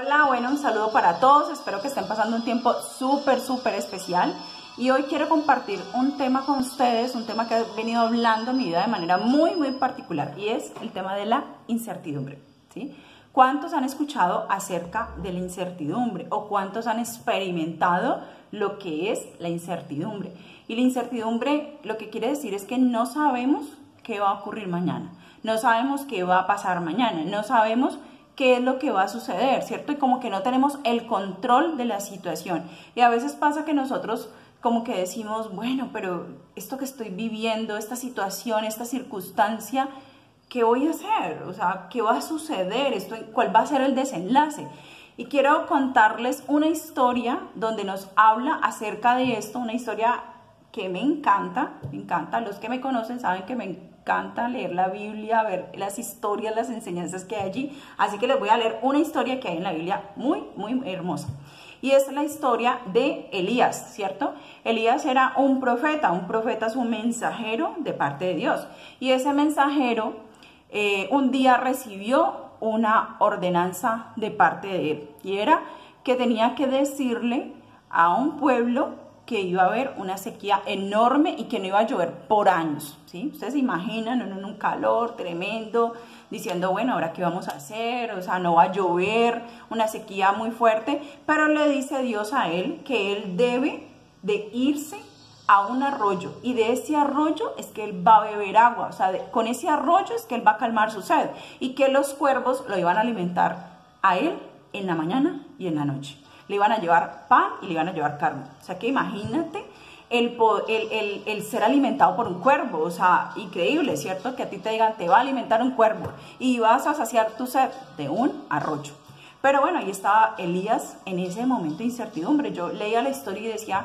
Hola, bueno, un saludo para todos, espero que estén pasando un tiempo súper especial y hoy quiero compartir un tema con ustedes, un tema que he venido hablando en mi vida de manera muy particular y es el tema de la incertidumbre, ¿sí? ¿Cuántos han escuchado acerca de la incertidumbre o cuántos han experimentado lo que es la incertidumbre? Y la incertidumbre lo que quiere decir es que no sabemos qué va a ocurrir mañana, no sabemos qué va a pasar mañana, no sabemos qué es lo que va a suceder, ¿cierto? Y como que no tenemos el control de la situación. Y a veces pasa que nosotros como que decimos, bueno, pero esto que estoy viviendo, esta situación, esta circunstancia, ¿qué voy a hacer? O sea, ¿qué va a suceder? ¿Cuál va a ser el desenlace? Y quiero contarles una historia donde nos habla acerca de esto, una historia que me encanta. Los que me conocen saben que me encanta leer la Biblia, ver las historias, las enseñanzas que hay allí. Así que les voy a leer una historia que hay en la Biblia muy hermosa. Y es la historia de Elías, ¿cierto? Elías era un profeta es un mensajero de parte de Dios. Y ese mensajero un día recibió una ordenanza de parte de él. Y era que tenía que decirle a un pueblo que iba a haber una sequía enorme y que no iba a llover por años, ¿sí? Ustedes se imaginan en un calor tremendo, diciendo, bueno, ¿ahora qué vamos a hacer? O sea, no va a llover, una sequía muy fuerte, pero le dice Dios a él que él debe de irse a un arroyo y de ese arroyo es que él va a beber agua, o sea, con ese arroyo es que él va a calmar su sed y que los cuervos lo iban a alimentar a él en la mañana y en la noche. Le iban a llevar pan y le iban a llevar carne. O sea que imagínate el ser alimentado por un cuervo. O sea, increíble, ¿cierto? Que a ti te digan, te va a alimentar un cuervo y vas a saciar tu sed de un arroyo. Pero bueno, ahí estaba Elías en ese momento de incertidumbre. Yo leía la historia y decía,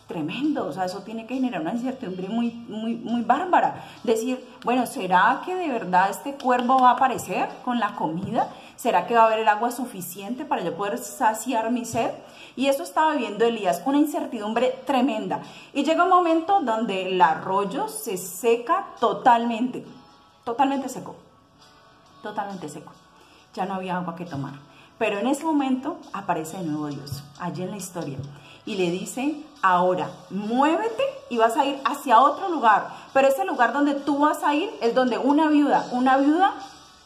tremendo, o sea, eso tiene que generar una incertidumbre muy bárbara. Decir, bueno, ¿será que de verdad este cuervo va a aparecer con la comida? ¿Será que va a haber el agua suficiente para yo poder saciar mi sed? Y eso estaba viviendo Elías, una incertidumbre tremenda. Y llega un momento donde el arroyo se seca totalmente seco. Ya no había agua que tomar. Pero en ese momento aparece de nuevo Dios, allí en la historia, y le dice, ahora, muévete y vas a ir hacia otro lugar, pero ese lugar donde tú vas a ir es donde una viuda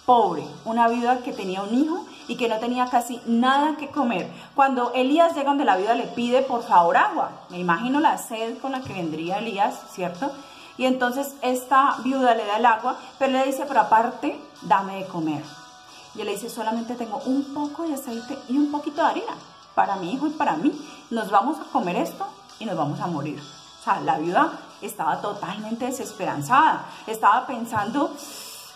pobre, una viuda que tenía un hijo y que no tenía casi nada que comer. Cuando Elías llega donde la viuda le pide por favor agua, me imagino la sed con la que vendría Elías, ¿cierto? Y entonces esta viuda le da el agua, pero le dice, pero aparte, dame de comer. Y él le dice, solamente tengo un poco de aceite y un poquito de harina para mi hijo y para mí. Nos vamos a comer esto y nos vamos a morir. O sea, la viuda estaba totalmente desesperanzada. Estaba pensando,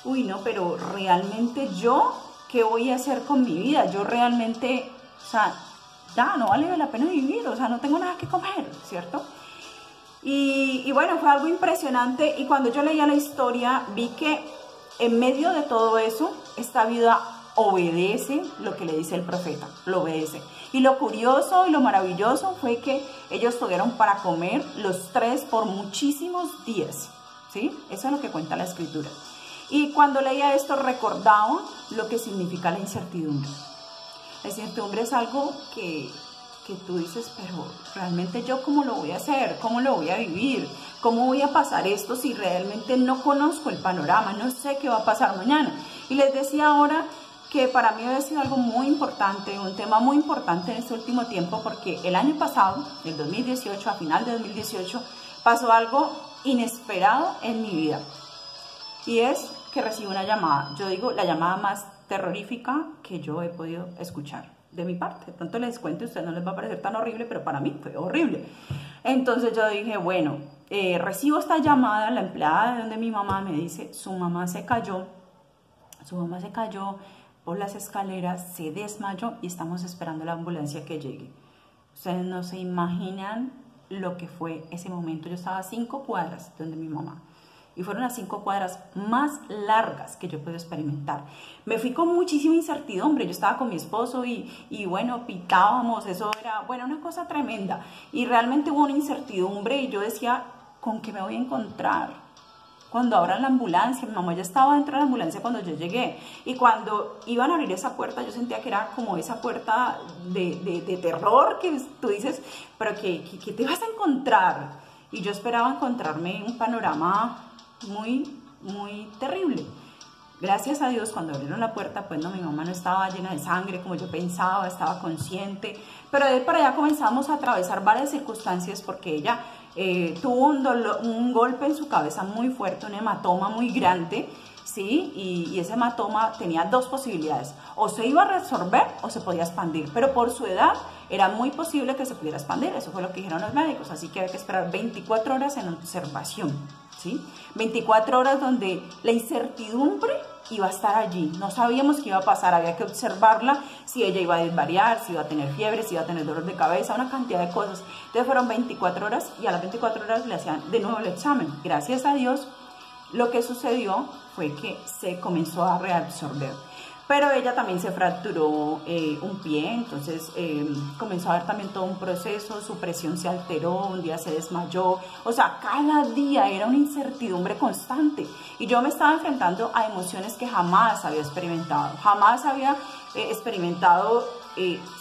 uy, no, pero realmente yo, ¿qué voy a hacer con mi vida? Yo realmente, o sea, ya no vale la pena vivir. O sea, no tengo nada que comer, ¿cierto? Y bueno, fue algo impresionante. Y cuando yo leía la historia, vi que en medio de todo eso, esta viuda obedece lo que le dice el profeta, lo obedece. Y lo curioso y lo maravilloso fue que ellos tuvieron para comer los tres por muchísimos días, ¿sí? Eso es lo que cuenta la escritura. Y cuando leía esto recordaba lo que significa la incertidumbre. La incertidumbre es algo que tú dices, pero realmente yo ¿cómo lo voy a hacer? ¿Cómo lo voy a vivir? ¿Cómo voy a pasar esto si realmente no conozco el panorama? No sé qué va a pasar mañana. Y les decía ahora que para mí ha sido algo muy importante, un tema muy importante en este último tiempo, porque el año pasado, el 2018, a final de 2018, pasó algo inesperado en mi vida. Y es que recibí una llamada, yo digo la llamada más terrorífica que yo he podido escuchar de mi parte. De pronto les cuento, a ustedes no les va a parecer tan horrible, pero para mí fue horrible. Entonces yo dije, bueno, recibo esta llamada, la empleada de donde mi mamá me dice, su mamá se cayó por las escaleras, se desmayó y estamos esperando la ambulancia que llegue. Ustedes no se imaginan lo que fue ese momento. Yo estaba a 5 cuadras de donde mi mamá. Y fueron las 5 cuadras más largas que yo pude experimentar. Me fui con muchísima incertidumbre. Yo estaba con mi esposo y bueno, pitábamos. Eso era, bueno, una cosa tremenda. Y realmente hubo una incertidumbre y yo decía, ¿con qué me voy a encontrar? cuando abran la ambulancia. Mi mamá ya estaba dentro de la ambulancia cuando yo llegué, y cuando iban a abrir esa puerta yo sentía que era como esa puerta de terror, que tú dices, pero ¿qué te vas a encontrar? Y yo esperaba encontrarme un panorama muy terrible. Gracias a Dios, cuando abrieron la puerta, pues no, mi mamá no estaba llena de sangre como yo pensaba, estaba consciente, pero de ahí para allá comenzamos a atravesar varias circunstancias, porque ella tuvo un golpe en su cabeza muy fuerte, un hematoma muy grande, ¿sí? Y ese hematoma tenía dos posibilidades: o se iba a resolver o se podía expandir, pero por su edad era muy posible que se pudiera expandir. Eso fue lo que dijeron los médicos, así que había que esperar 24 horas en observación, ¿sí? 24 horas donde la incertidumbre iba a estar allí, no sabíamos qué iba a pasar, había que observarla, si ella iba a desvariar, si iba a tener fiebre, si iba a tener dolor de cabeza, una cantidad de cosas. Entonces fueron 24 horas y a las 24 horas le hacían de nuevo el examen. Gracias a Dios, lo que sucedió fue que se comenzó a reabsorber, pero ella también se fracturó un pie, entonces comenzó a haber también todo un proceso, su presión se alteró, un día se desmayó, o sea, cada día era una incertidumbre constante, y yo me estaba enfrentando a emociones que jamás había experimentado,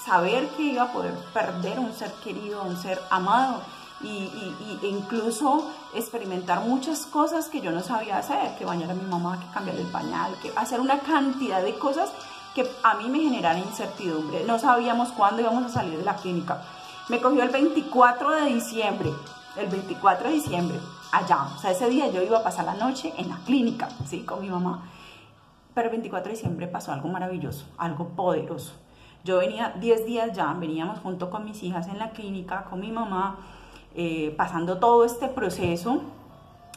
saber que iba a poder perder un ser querido, un ser amado, e incluso experimentar muchas cosas que yo no sabía hacer, que bañar a mi mamá, que cambiarle el pañal, que hacer una cantidad de cosas que a mí me generaron incertidumbre. No sabíamos cuándo íbamos a salir de la clínica. Me cogió el 24 de diciembre, allá, o sea, ese día yo iba a pasar la noche en la clínica, ¿sí? Con mi mamá, pero el 24 de diciembre pasó algo maravilloso, algo poderoso. Yo venía 10 días ya, veníamos junto con mis hijas en la clínica, con mi mamá, pasando todo este proceso,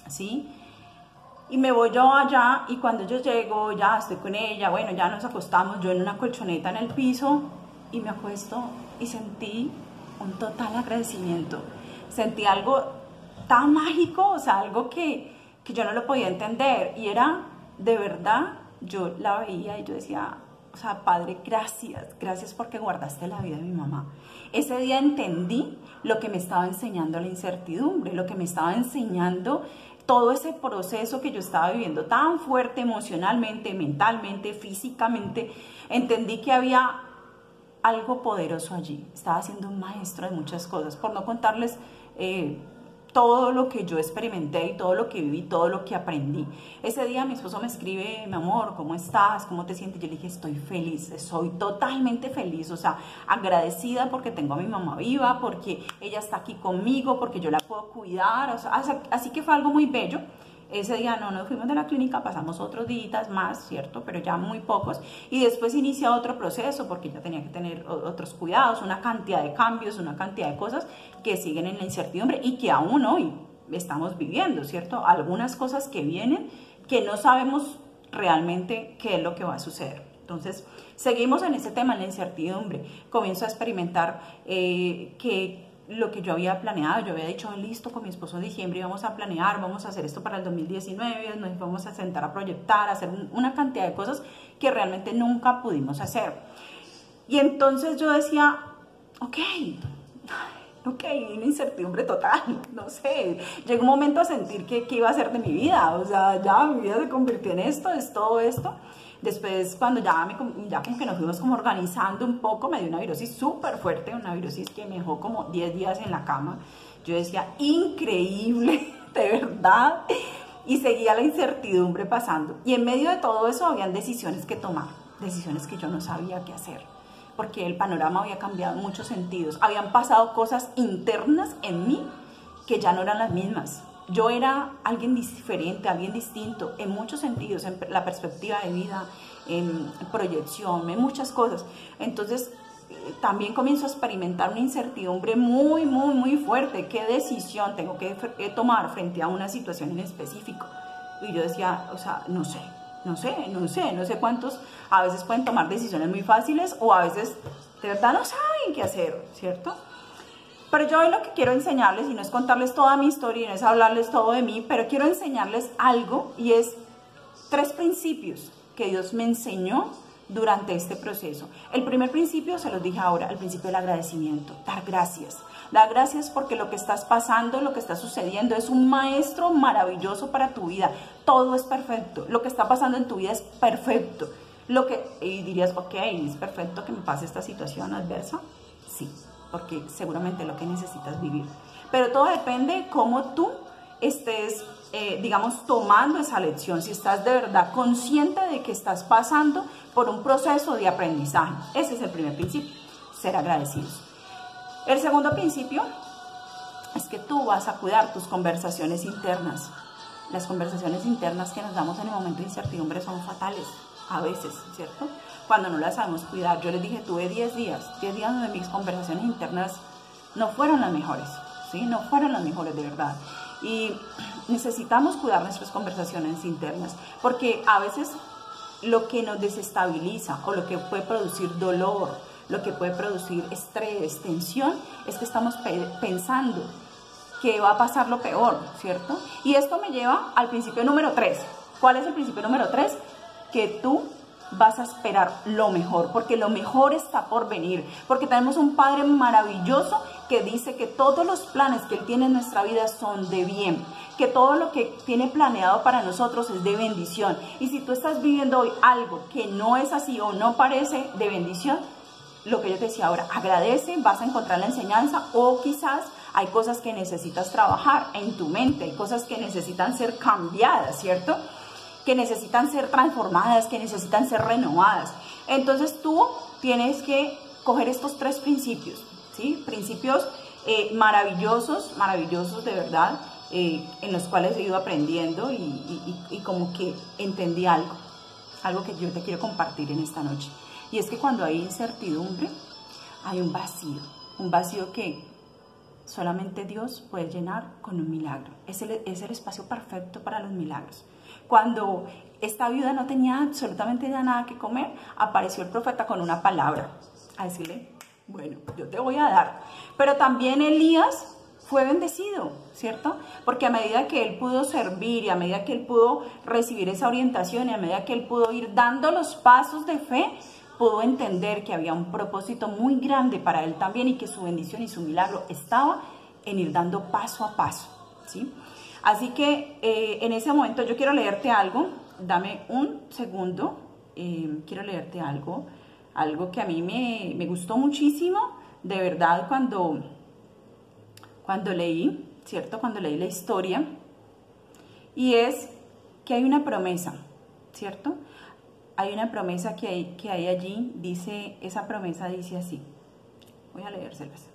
¿sí? Y me voy yo allá, y cuando yo llego, ya estoy con ella, bueno, ya nos acostamos, yo en una colchoneta en el piso, y me acuesto y sentí un total agradecimiento. Sentí algo tan mágico, o sea, algo que yo no lo podía entender, y era, de verdad, yo la veía y yo decía, o sea, Padre, gracias porque guardaste la vida de mi mamá. Ese día entendí lo que me estaba enseñando la incertidumbre, lo que me estaba enseñando todo ese proceso que yo estaba viviendo tan fuerte emocionalmente, mentalmente, físicamente. Entendí que había algo poderoso allí. Estaba siendo un maestro de muchas cosas, por no contarles todo lo que yo experimenté y todo lo que viví, todo lo que aprendí. Ese día mi esposo me escribe, mi amor, ¿cómo estás? ¿Cómo te sientes? Yo le dije, estoy feliz, soy totalmente feliz, o sea, agradecida porque tengo a mi mamá viva, porque ella está aquí conmigo, porque yo la puedo cuidar, o sea, así que fue algo muy bello. Ese día no nos fuimos de la clínica, pasamos otros días más, ¿cierto? Pero ya muy pocos. Y después inicia otro proceso, porque ya tenía que tener otros cuidados, una cantidad de cambios, una cantidad de cosas que siguen en la incertidumbre y que aún hoy estamos viviendo, ¿cierto? Algunas cosas que vienen que no sabemos realmente qué es lo que va a suceder. Entonces, seguimos en ese tema, en la incertidumbre. Comienzo a experimentar que lo que yo había planeado, yo había dicho, listo, con mi esposo en diciembre vamos a planear, vamos a hacer esto para el 2019, nos vamos a sentar a proyectar, a hacer una cantidad de cosas que realmente nunca pudimos hacer. Y entonces yo decía, ok, una incertidumbre total, no sé, llegó un momento a sentir que iba a ser de mi vida, o sea, ya mi vida se convirtió en esto, es todo esto. Después, cuando ya como que nos fuimos como organizando un poco, me dio una virosis súper fuerte, una virosis que me dejó como 10 días en la cama. Yo decía, increíble, de verdad. Y seguía la incertidumbre pasando. Y en medio de todo eso habían decisiones que tomar, decisiones que yo no sabía qué hacer, porque el panorama había cambiado en muchos sentidos. Habían pasado cosas internas en mí que ya no eran las mismas. Yo era alguien diferente, alguien distinto en muchos sentidos, en la perspectiva de vida, en proyección, en muchas cosas. Entonces, también comienzo a experimentar una incertidumbre muy fuerte. ¿Qué decisión tengo que tomar frente a una situación en específico? Y yo decía, o sea, no sé cuántos a veces pueden tomar decisiones muy fáciles o a veces de verdad no saben qué hacer, ¿cierto? Pero yo hoy lo que quiero enseñarles, y no es contarles toda mi historia, y no es hablarles todo de mí, pero quiero enseñarles algo, y es 3 principios que Dios me enseñó durante este proceso. El primer principio, se los dije ahora, el principio del agradecimiento, dar gracias. Da gracias porque lo que estás pasando, lo que está sucediendo es un maestro maravilloso para tu vida. Todo es perfecto. Lo que está pasando en tu vida es perfecto. Y dirías, ok, ¿es perfecto que me pase esta situación adversa? Sí, porque seguramente es lo que necesitas vivir. Pero todo depende de cómo tú estés, digamos, tomando esa lección. Si estás de verdad consciente de que estás pasando por un proceso de aprendizaje. Ese es el primer principio, ser agradecidos. El segundo principio es que tú vas a cuidar tus conversaciones internas. Las conversaciones internas que nos damos en el momento de incertidumbre son fatales, a veces, ¿cierto? Cuando no las sabemos cuidar. Yo les dije, tuve 10 días donde mis conversaciones internas no fueron las mejores, ¿sí? No fueron las mejores de verdad. Y necesitamos cuidar nuestras conversaciones internas, porque a veces lo que nos desestabiliza o lo que puede producir dolor, lo que puede producir estrés, tensión, es que estamos pensando que va a pasar lo peor, ¿cierto? Y esto me lleva al principio número 3. ¿Cuál es el principio número 3? Que tú vas a esperar lo mejor, porque lo mejor está por venir, porque tenemos un Padre maravilloso que dice que todos los planes que Él tiene en nuestra vida son de bien, que todo lo que tiene planeado para nosotros es de bendición. Y si tú estás viviendo hoy algo que no es así o no parece de bendición, lo que yo te decía ahora, agradece, vas a encontrar la enseñanza, o quizás hay cosas que necesitas trabajar en tu mente, hay cosas que necesitan ser cambiadas, ¿cierto? Que necesitan ser transformadas, que necesitan ser renovadas. Entonces tú tienes que coger estos 3 principios, ¿sí? Principios maravillosos de verdad, en los cuales he ido aprendiendo y como que entendí algo que yo te quiero compartir en esta noche. Y es que cuando hay incertidumbre, hay un vacío que solamente Dios puede llenar con un milagro. Es el espacio perfecto para los milagros. Cuando esta viuda no tenía absolutamente nada que comer, apareció el profeta con una palabra, a decirle, bueno, yo te voy a dar. Pero también Elías fue bendecido, ¿cierto? Porque a medida que él pudo servir y a medida que él pudo recibir esa orientación y a medida que él pudo ir dando los pasos de fe, pudo entender que había un propósito muy grande para él también y que su bendición y su milagro estaba en ir dando paso a paso, ¿sí? Así que en ese momento yo quiero leerte algo, dame un segundo, quiero leerte algo que a mí me gustó muchísimo, de verdad, cuando leí, ¿cierto? Cuando leí la historia, y es que hay una promesa, ¿cierto? Hay una promesa que hay allí, esa promesa dice así, voy a leérselas.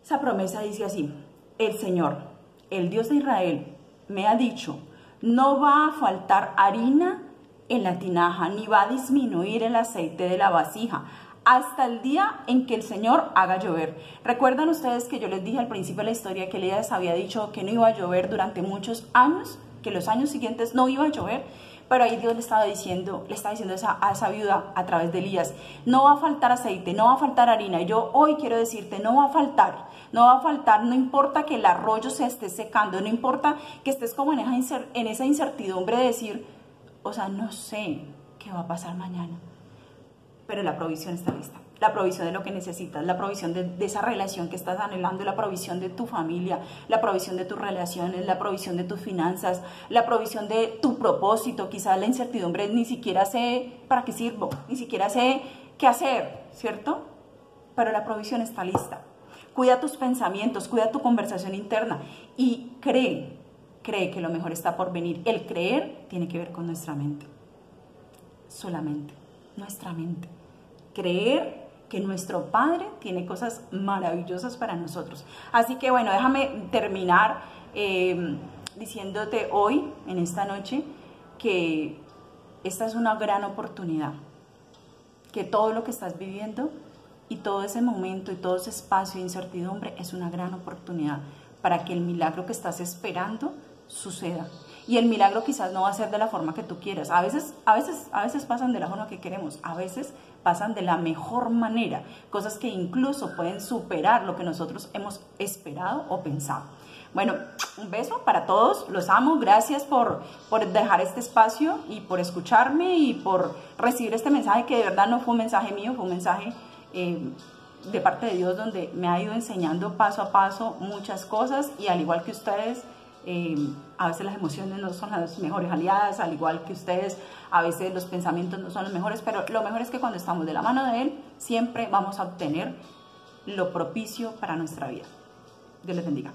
Esa promesa dice así, el Señor, el Dios de Israel, me ha dicho, no va a faltar harina en la tinaja, ni va a disminuir el aceite de la vasija, hasta el día en que el Señor haga llover. ¿Recuerdan ustedes que yo les dije al principio de la historia que Elías había dicho que no iba a llover durante muchos años, que los años siguientes no iba a llover? Pero ahí Dios le estaba diciendo a esa viuda a través de Elías, no va a faltar aceite, no va a faltar harina. Y yo hoy quiero decirte, no va a faltar, no importa que el arroyo se esté secando, no importa que estés como en esa incertidumbre de decir, o sea, no sé qué va a pasar mañana, pero la provisión está lista. La provisión de lo que necesitas, la provisión de esa relación que estás anhelando, la provisión de tu familia, la provisión de tus relaciones, la provisión de tus finanzas, la provisión de tu propósito. Quizás la incertidumbre ni siquiera sé para qué sirvo, ni siquiera sé qué hacer, ¿cierto? Pero la provisión está lista. Cuida tus pensamientos, cuida tu conversación interna y cree que lo mejor está por venir. El creer tiene que ver con nuestra mente, solamente nuestra mente. Creer que nuestro Padre tiene cosas maravillosas para nosotros. Así que bueno, déjame terminar diciéndote hoy, en esta noche, que esta es una gran oportunidad, que todo lo que estás viviendo y todo ese momento y todo ese espacio de incertidumbre es una gran oportunidad para que el milagro que estás esperando suceda. y el milagro quizás no va a ser de la forma que tú quieras. A veces pasan de la forma que queremos, a veces pasan de la mejor manera, cosas que incluso pueden superar lo que nosotros hemos esperado o pensado. Bueno, un beso para todos, los amo, gracias por dejar este espacio y por escucharme y por recibir este mensaje que de verdad no fue un mensaje mío, fue un mensaje de parte de Dios, donde me ha ido enseñando paso a paso muchas cosas, y al igual que ustedes, a veces las emociones no son las mejores aliadas, al igual que ustedes, a veces los pensamientos no son los mejores, pero lo mejor es que cuando estamos de la mano de Él, siempre vamos a obtener lo propicio para nuestra vida. Dios les bendiga.